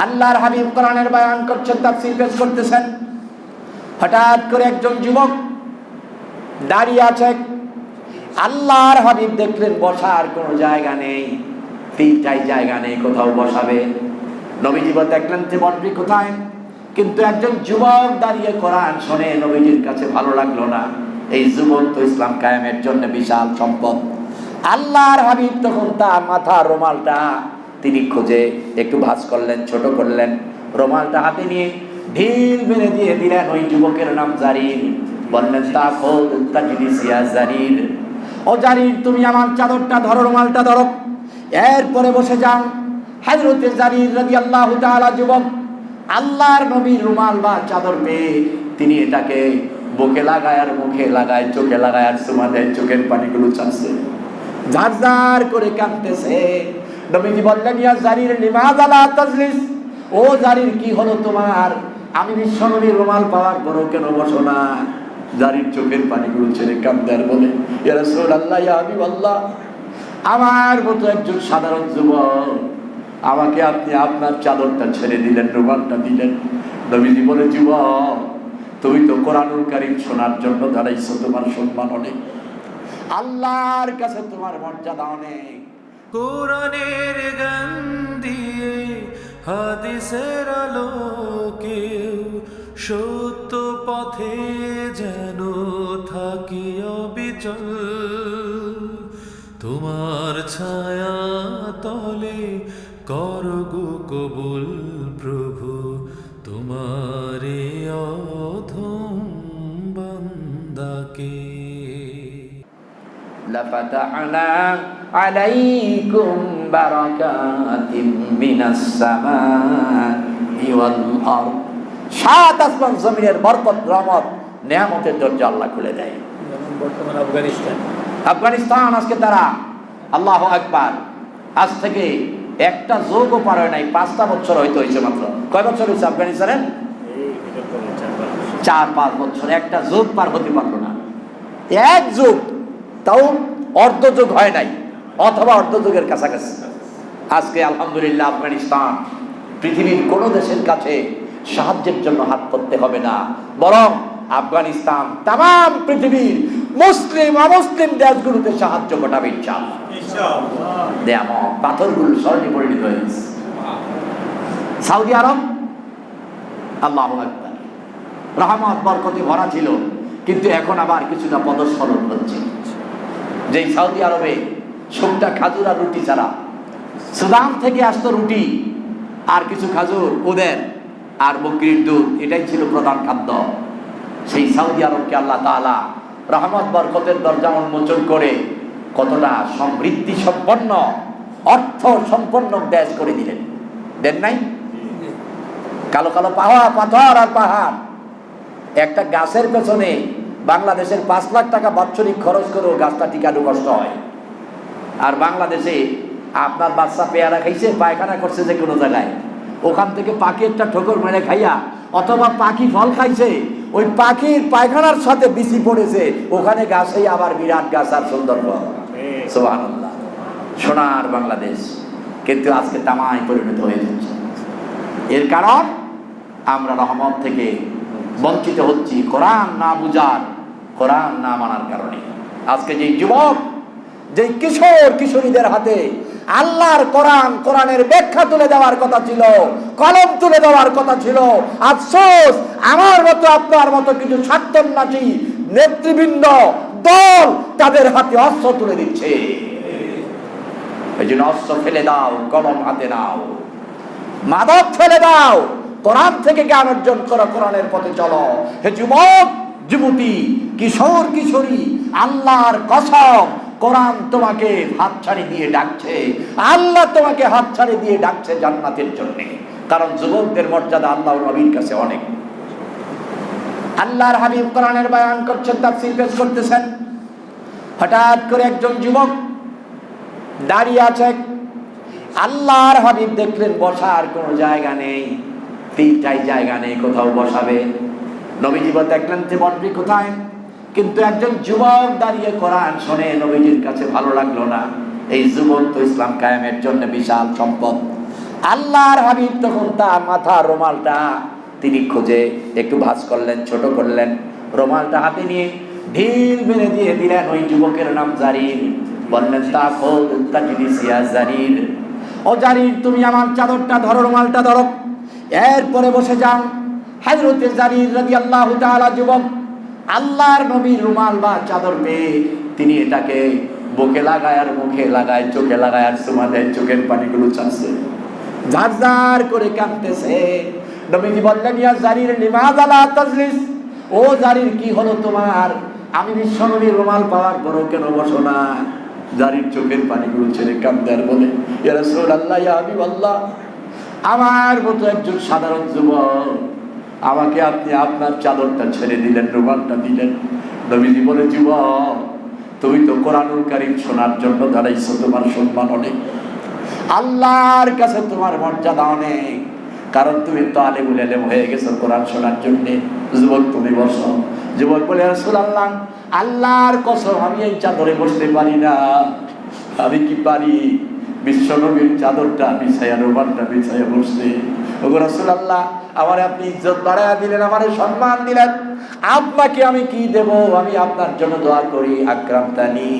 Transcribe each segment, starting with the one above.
আল্লাহর হাবিব কোরআনের বয়ান করছেন, তাফসীর পেশ করতেছেন। হঠাৎ করে একজন যুবক দাঁড়িয়ে আছে। আল্লাহর হাবিব দেখলেন বসার কোনো জায়গা নেই, তিনটাই জায়গা নেই, কোথাও বসাবে। নবীজি দেখলেন যে বসবি কোথায়, কিন্তু একজন যুবক দাঁড়িয়ে কোরআন শোনে। নবীজির কাছে ভালো লাগলো না। এই যুবক তো ইসলাম কায়েমের জন্য বিশাল সম্পদ। আল্লাহর হাবিব তখন তার মাথার রুমালটা তিনি খুঁজে একটু ভাঁজ করলেন, ছোট করলেন। রুমালটা হাতে নিয়ে ঢিল মেরে দিয়ে দিলেন। ওই যুবকের নাম জারির। বললেন, তা খোদ তাজলিসিয়া জারির, ও জারির তুমি আমার চাদরটা ধরো, রুমালটা ধরো, এরপরে বসে যাও। হযরতে জারির রাদিয়াল্লাহু তাআলা যুবক আল্লাহর নবীর রুমাল বা চাদর পেয়ে তিনি এটাকে বুকে লাগায় আর মুখে লাগায়, চোখে লাগায় আর চুমা দেয়, চোখের পানিগুলো চাচ্ছে, ঝারঝার করে কাঁদতেছে। নবীজি বললেন, ইয়া জারির লিমাযা লা তাজলিস, ও জারির কি হলো তোমার? আমি বিশ্বনবীর রুমাল পাওয়ার পরও কেন বসো না? জারির চোখের পানিগুলো ছেড়ে কাঁদতে আর বলে, ইয়া রাসূলুল্লাহ, ইয়া হাবিবাল্লাহ, আমার মতো একজন সাধারণ যুবক, আমাকে আপনি আপনার চাদরটা ছেড়ে দিলেন, রুমালটা দিলেন। নবীজি বলে, যুবক তুমি তো কোরআনুল কারীম শোনার জন্য দাঁড়াইছো, তোমার সম্মান অনেক, আল্লাহর কাছে তোমার মর্যাদা অনেক। কোরআনের গান দিয়ে হাদিসের আলোকে সত্য পথে যেন থাকি অবিচল, তোমার ছায়া তলে করগো কবুল প্রভু, তোমারে অধম বান্দাকে। লাফাতাহনা আলাইকুম বারাকাতিম মিনাস সামাই ওয়াল আরদ, সাত আসমান জমিনের বরকত, রহমত, নেয়ামতের দরজা আল্লাহ খুলে দেয়। বর্তমান আফগানিস্তান আজকে তারা, আল্লাহু আকবার, আজ থেকে একটা যোগও পার হয় নাই, 5টা বছর হয়তো হয়েছে মাত্র। কয় বছর হয়েছে আফগানিস্তানের? 4-5 বছর, একটা যোগ পার হতে পারলো না। এক যুগ, তাও অর্ধযুগ হয় নাই, অথবা অর্ধযুগের কাছাকাছি। আজকে আলহামদুলিল্লাহ আফগানিস্তান পৃথিবীর কোনো দেশের কাছে সাহায্যের জন্য হাত করতে হবে না, বরং আফগানিস্তান তাম পৃথিবীর মুসলিম অমুসলিম দেশগুলোতে সাহায্য ঘটাবে ইনশাআল্লাহ। পাথরগুলো স্বর্ণে পরিণত হয়েছে। সৌদি আরব, আল্লাহু আকবার, রহমত বরকতে ভরা ছিল, কিন্তু এখন আবার কিছুটা পদস্খলন হচ্ছে। যেই সৌদি আরবে শুকনা খাজুর আর রুটি ছাড়া, সুদান থেকে আসতো রুটি আর কিছু খাজুর, ওদের আর বকরির দুধ, এটাই ছিল প্রধান খাদ্য। সেই সৌদি আরবকে আল্লাহ তাআলা রহমত বরকতের দরজা উন্মোচন করে কতটা সমৃদ্ধি সম্পন্ন, অর্থ সম্পন্ন দেশ করে দিলেন, দেন নাই? কালো কালো পাহাড়, পাথর আর পাহাড়। একটা গাছের পেছনে বাংলাদেশের 5 লাখ টাকা বাৎসরিক খরচ করেও গাছটা টিকানো কষ্ট হয়। আর বাংলাদেশে আপনার বাচ্চা পেয়ারা খাইছে, পায়খানা করছে যে কোনো জায়গায়, ওখান থেকে পাখি একটা ঠোকর মেরে খাইয়া, অথবা পাখি ফল খাইছে, ওই পাখির পায়খানার সাথে বিচি পড়েছে, ওখানে গাছেই আবার বিরাট গাছ আর সুন্দরবন। সুবহানাল্লাহ, সোনার বাংলাদেশ, কিন্তু আজকে তামায় পরিণত হয়ে যাচ্ছে। এর কারণ আমরা রহমত থেকে বঞ্চিত হচ্ছি, কোরআন না বুঝার, কোরআন না মানার কারণে। আজকে যেই যুবক, যেই কিশোর কিশোরীদের হাতে আল্লাহর কোরআন, কোরআনের ব্যাখ্যা তুলে দেওয়ার কথা ছিল, কলম তুলে দেওয়ার কথা ছিল, আফসোস আমার মতো আপনার মতো কিছু স্বার্থন্যাসী নেতৃবৃন্দ, দল তাদের হাতে অস্ত্র তুলে দিচ্ছে। এই জন্য অস্ত্র ফেলে দাও, কলম হাতে নাও, মাদক ফেলে দাও, কোরআন থেকে জ্ঞান অর্জন করো, কোরআনের পথে চলো। হে যুবক যুবতী, কিশোর কিশোরী, আল্লাহর কসম, কোরআন তোমাকে হাতছানি দিয়ে ডাকছে, আল্লাহ তোমাকে হাতছানি দিয়ে ডাকছে জান্নাতের জন্য। কারণ যুবকদের মর্যাদা আল্লাহর নবীর কাছে অনেক। আল্লাহর হাবিব কোরআনের বয়ান করছেন, তাফসীর পেশ করতেছেন। হঠাৎ করে একজন যুবক দাঁড়িয়ে আছে। আল্লাহর হাবিব দেখলেন বসার কোনো জায়গা নেই, তিনটাই জায়গা নেই, কোথাও বসাবে। নবীজি দেখলেন যে বসবি কোথায়, কিন্তু একজন যুবক দাঁড়িয়ে কোরআন শোনে। নবীজির কাছে ভালো লাগলো না। এই যুবক তো ইসলাম কায়েমের জন্য বিশাল সম্পদ, আল্লাহর হাবিব তখন তার মাথার রুমালটা তিনি খুঁজে একটু ভাঁজ করলেন, ছোট করলেন, রুমালটা হাতে নিয়ে ঢিল মেরে দিয়ে দিলেন। ওই যুবকের নাম জারির। বললেন, তা খোদ তাজলিসিয়া জারির, ও জারির তুমি আমার চাদরটা ধরো, রুমালটা ধরো, এরপরে বসে যান। হযরতে জারির রাদিয়াল্লাহু তাআলা যুবক আল্লাহর নবীর রুমাল বা চাদর পেয়ে তিনি এটাকে বুকে লাগায় আর মুখে লাগায়, চোখে লাগায় আর চুমা দেয়, চোখের পানিগুলো চাচ্ছে, ঝারঝার করে কাঁদতেছে। নবীজি বললেন, ইয়া জারির লিমাযা লা তাজলিস, ও জারির কি হলো তোমার? আমি বিশ্বনবীর রুমাল পাওয়ার পরও কেন বসো না? জারির চোখের পানিগুলো ছেড়ে কাঁদতে আর বলে, ইয়া রাসূলুল্লাহ, ইয়া হাবিবাল্লাহ, আমার মতো একজন সাধারণ যুবক, আমাকে আপনি আপনার চাদরটা ছেড়ে দিলেন, রুমালটা দিলেন। নবীজি বলে, যুবক তুমি তো কোরআনুল কারীম শোনার জন্য দাঁড়াইছো, তোমার সম্মান অনেক, আল্লাহর কাছে তোমার মর্যাদা অনেক, কারণ তুমি তো আলেমুল ইলম হয়ে গেছো কোরআন শোনার জন্য। যুবক তুমি বসো। যুবক বলে, রাসূলুল্লাহ, আল্লাহর কসম আমি এই চাদরে বসতে পারি না। আমি কি পারি বিশ্বনবীর চাদরটা বিছায়া, রুমালটা বিছায়া বসতে? ওগো রাসূলুল্লাহ, আমারে আপনি ইজ্জত বাড়ায়া দিলেন, আমারে সম্মান দিলেন, আপনাকে আমি কি দেব? আমি আপনার জন্য দোয়া করি, আকরামতানি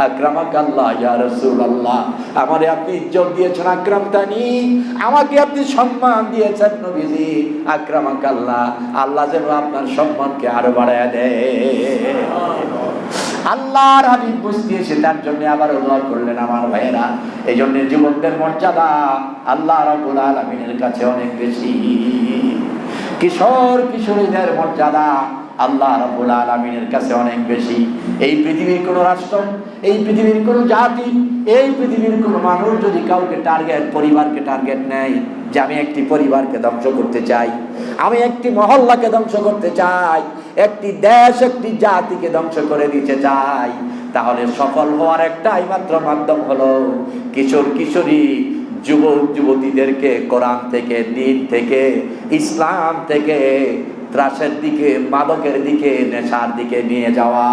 আকরামাকাল্লাহ ইয়া রাসূলুল্লাহ, আমারে আপনি ইজ্জত দিয়েছেন, আকরামতানি, আমাকে আপনি সম্মান দিয়েছেন নবীজি, আকরামাকাল্লাহ, আল্লাহ যেন আপনার সম্মানকে আরো বাড়ায়া দেয়। আল্লাহর হাবিব বুঝিয়েছে, তার জন্য আবার দোয়া করলেন। আমার ভাইয়েরা, এই জন্য যুবকদের মর্যাদা আল্লাহ রাব্বুল আলামিনের কাছে অনেক বেশি। কিশোর কিশোরীদের মর্যাদা আল্লাহ রাব্বুল আলামিনের কাছে অনেক বেশি। এই পৃথিবীর কোন রাষ্ট্র, এই পৃথিবীর কোন জাতি, এই পৃথিবীর কোন মানুষ যদি কাউকে টার্গেট, পরিবারকে টার্গেট নেয় যে আমি একটি পরিবারকে ধ্বংস করতে চাই, আমি একটি মহল্লাকে ধ্বংস করতে চাই, একটি দেশ, একটি জাতিকে ধ্বংস করে দিতে চাই, তাহলে সফল হওয়ার একটাই মাত্র মাধ্যম হলো কিশোর কিশোরী যুবক যুবতীদেরকে কোরআন থেকে, দ্বীন থেকে, ইসলাম থেকে ত্রাসের দিকে, মাদকের দিকে, নেশার দিকে নিয়ে যাওয়া।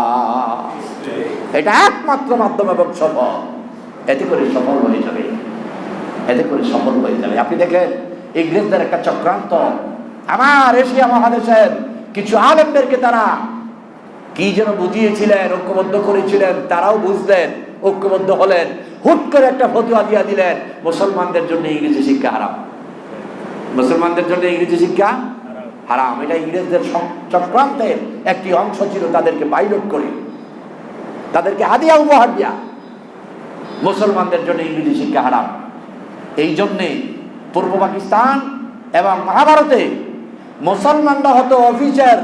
এটা একমাত্র মাধ্যম এবং সফল। এতে করে সফল হয়ে যাবে, এতে করে সফল হয়ে যাবে। আপনি দেখেন ইংরেজদের একটা চক্রান্ত আমার এশিয়া মহাদেশের কিছু আলেমদেরকে তারা কি যেন বুঝিয়েছিলেন, ঐক্যবদ্ধ করেছিলেন, তারাও বুঝলেন, ঐক্যবদ্ধ হলেন, হুট করে একটা ফতোয়া দিয়ে দিলেন, মুসলমানদের জন্য ইংরেজি শিক্ষা হারাম, মুসলমানদের জন্য ইংরেজি শিক্ষা হারাম। এটা ইংরেজদের চক্রান্তের একটি অংশ ছিল, তাদেরকে বাইলট করে, তাদেরকে হাদিয়া উপহার দিয়া মুসলমানদের জন্য ইংরেজি শিক্ষা হারাম। এই জন্যে পূর্ব পাকিস্তান এবং মহাভারতে মুসলমানরা হতো অফিসার,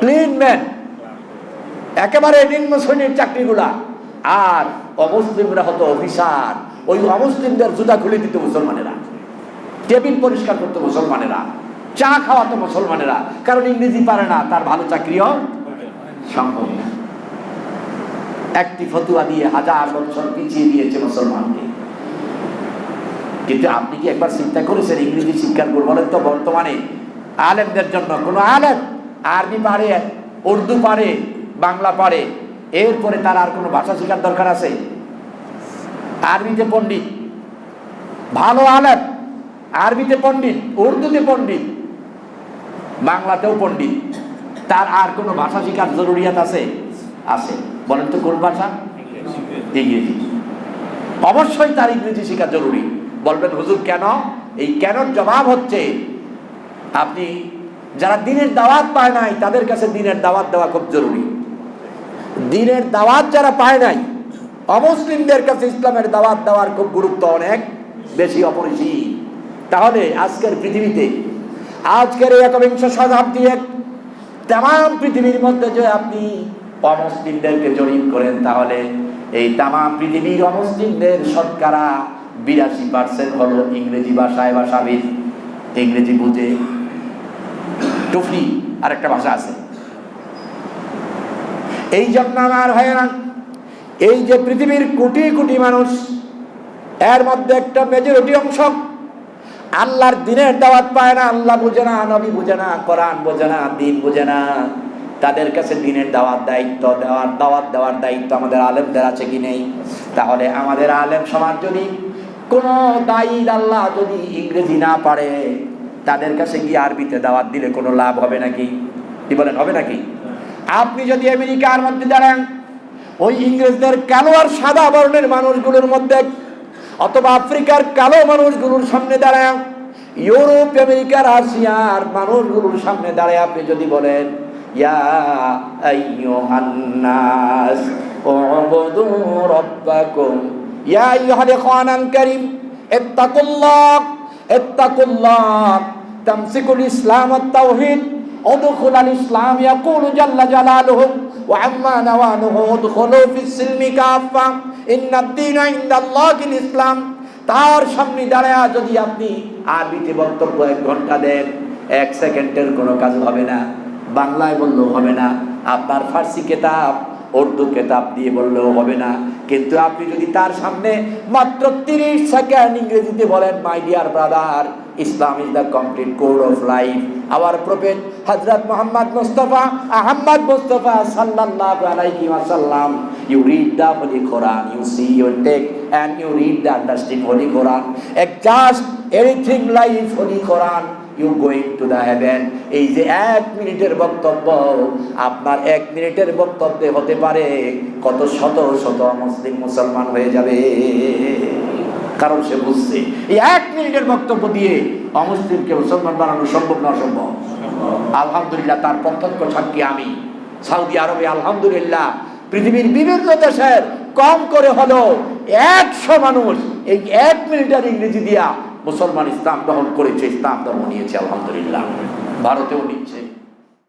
ক্লিনম্যান, একেবারে নিম্ন শ্রেণীর চাকরিগুলা, আর অমুসলিমরা হতো অফিসার। ওই অমুসলিমদের জুতা খুলে দিত মুসলমানেরা, টেবিল পরিষ্কার করতো মুসলমানেরা, চা খাওয়াতো মুসলমানেরা, কারণ ইংরেজি পারে না, তার ভালো চাকরিও সম্ভব না। একটি ফতুয়া দিয়ে 1000 বছর পিছিয়ে দিয়েছে মুসলমানকে। কিন্তু আপনি কি একবার চিন্তা করেছেন ইংরেজি শিক্ষার গুণ? বলেন তো, বর্তমানে আলেমদের জন্য কোন আলেম আরবি পারে, উর্দু পারে, বাংলা পারে, এরপরে তার আর কোনো ভাষা শেখার দরকার আছে? আরবিতে পণ্ডিত, ভালো আলেম, আরবিতে পণ্ডিত, উর্দুতে পণ্ডিত, বাংলাতেও পণ্ডিত, তার আর কোনো ভাষা শেখার জরুরিয়াত আছে? আছে। বলেন তো কোন ভাষা? ইংরেজি। অবশ্যই তার ইংরেজি শেখা জরুরি। বলবেন হুজুর কেন? এই কেনর জবাব হচ্ছে, আপনি যারা দিনের দাওয়াত পায় নাই তাদের কাছে দিনের দাওয়াত দেওয়া খুব জরুরি। দিনের দাওয়াত যারা পায় নাই, অমুসলিমদের কাছে ইসলামের দাওয়াত দেওয়ার খুব গুরুত্ব অনেক বেশি, অপরিসীম। তাহলে আজকের পৃথিবীতে, আজকের এই একবিংশ শতাব্দীর তাম পৃথিবীর মধ্যে যে আপনি অমুসলিমদেরকে জড়িত করেন, তাহলে এই তাম পৃথিবীর অমুসলিমদের শতকরা 82% হলো ইংরেজি ভাষায় ভাষাবিদ, ইংরেজি বুঝে। টুফি আর একটা ভাষা আছে। এই জন্য আমার ভাইয়েরা, এই যে পৃথিবীর কোটি কোটি মানুষ, এর মধ্যে একটা মেজরিটি অংশ আল্লাহর দিনের দাওয়াত পায় না, আল্লাহ বুঝে না, নবী বুঝে না, কোরআন বুঝে না, দ্বীন বুঝে না। তাদের কাছে দিনের দাওয়াত দেওয়ার দায়িত্ব আমাদের আলেমদের আছে কি নেই? তাহলে আমাদের আলেম সমাজ যদি কোন দায়ী আল্লাহ যদি ইংরেজি না পারে, তাদের কাছে গিয়ে আরবিতে দাওয়াত দিলে কোনো লাভ হবে নাকি? কি বলেন, হবে নাকি? আপনি যদি আমেরিকার মধ্যে দাঁড়ান, ওই ইংরেজদের কালো আর সাদা বর্ণের মানুষগুলোর মধ্যে, অথবা আফ্রিকার কালো মানুষগুলোর সামনে দাঁড়ান, ইউরোপ আমেরিকার আসিয়ার মানুষগুলোর সামনে দাঁড়ায় আপনি যদি বলেন, ইয়া আইয়ুহান নাস উবুদু রাব্বাকুম ইয়া আইয়ুহাল ইখওয়ানাল কারীম ইত্তাকুল্লাহ তামসিকুল ইসলাম ওয়াত তাওহীদ উদখুলাল ইসলাম ইয়াকুলু জাল্লা জালালুহু ওয়া আম্মা নাওয়ানুহু উদখুলু ফিস সিলমি কাফা ইন্নাদ দীনা ইনদাল্লাহিল ইসলাম। তার সামনে দাঁড়ায়া যদি আপনি আরবিতে বক্তব্য 1 ঘন্টা দেন, 1 সেকেন্ডের কোনো কাজ হবে না। বাংলায় বললেও হবে না, আপনার ফার্সি কিতাব উর্দু কিতাব দিয়ে বললেও হবে না। কিন্তু আপনি যদি তার সামনে মাত্র 30 সেকেন্ড ইংরেজিতে বলেন, my dear brother, Islam is the complete code of life, hour prophet হযরত মুহাম্মদ মুস্তাফা আহমদ মুস্তাফা সাল্লাল্লাহু আলাইহি ওয়াসাল্লাম, you read the holy Quran, you see your text and you read the understand holy Quran, just anything like holy Quran, you going to the heaven। এই যে 1 মিনিটের বক্তব্য, আপনার 1 মিনিটের বক্তব্যে হতে পারে কত শত শত মুসলিম মুসলমান হয়ে যাবে। কারণ সে বুঝছে এই 1 মিনিটের বক্তব্য দিয়ে অমুসলিমকে মুসলমান বানানো সম্ভব না অসম্ভব? আলহামদুলিল্লাহ, তার প্রত্যক্ষ সাক্ষী আমি। সৌদি আরবে আলহামদুলিল্লাহ পৃথিবীর বিভিন্ন দেশের কম করে হলো 100 মানুষ এই 1 মিনিটের ইংরেজি দিয়া মুসলমান ইসলাম গ্রহণ করেছে, ইসলাম ধর্ম নিয়েছে। আলহামদুলিল্লাহ, ভারতেও নিচ্ছে।